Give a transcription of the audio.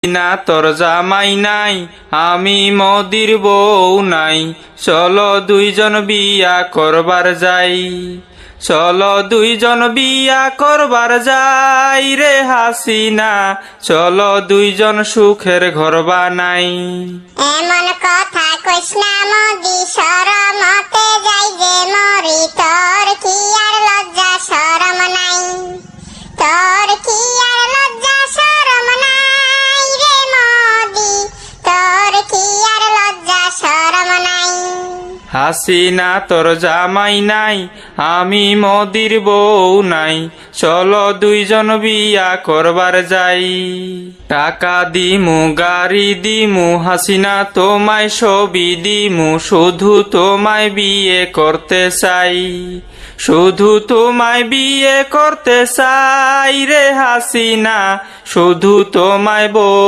না তোর জামাই নাই, আমি মোদির বউ নাই, চলো দুইজন বিয়া করবার যাই। চলো দুইজন বিয়া করবার যাই রে হাসিনা, চলো দুইজন সুখের ঘর বানাই। এমন কথা কইস না মোদি, শরমতে যাই যে মরি, তোর কি আর লজ্জা শরম নাই, তোর কি আর লজ্জা শরম নাই রে মোদি, তোর কি আর লজ্জা শরম নাই। হাসিনা তোর জামাই নাই, আমি মোদির বউ নাই, চলো দুইজন বিয়া করবার যাই। টাকা দিমু গাড়ি দিমু হাসিনা তোমায় ছবি দিমু, শুধু তোমায় বিয়ে করতে চাই, শুধু তোমায় বিয়ে করতে চাই রে হাসিনা, শুধু তোমায় বউ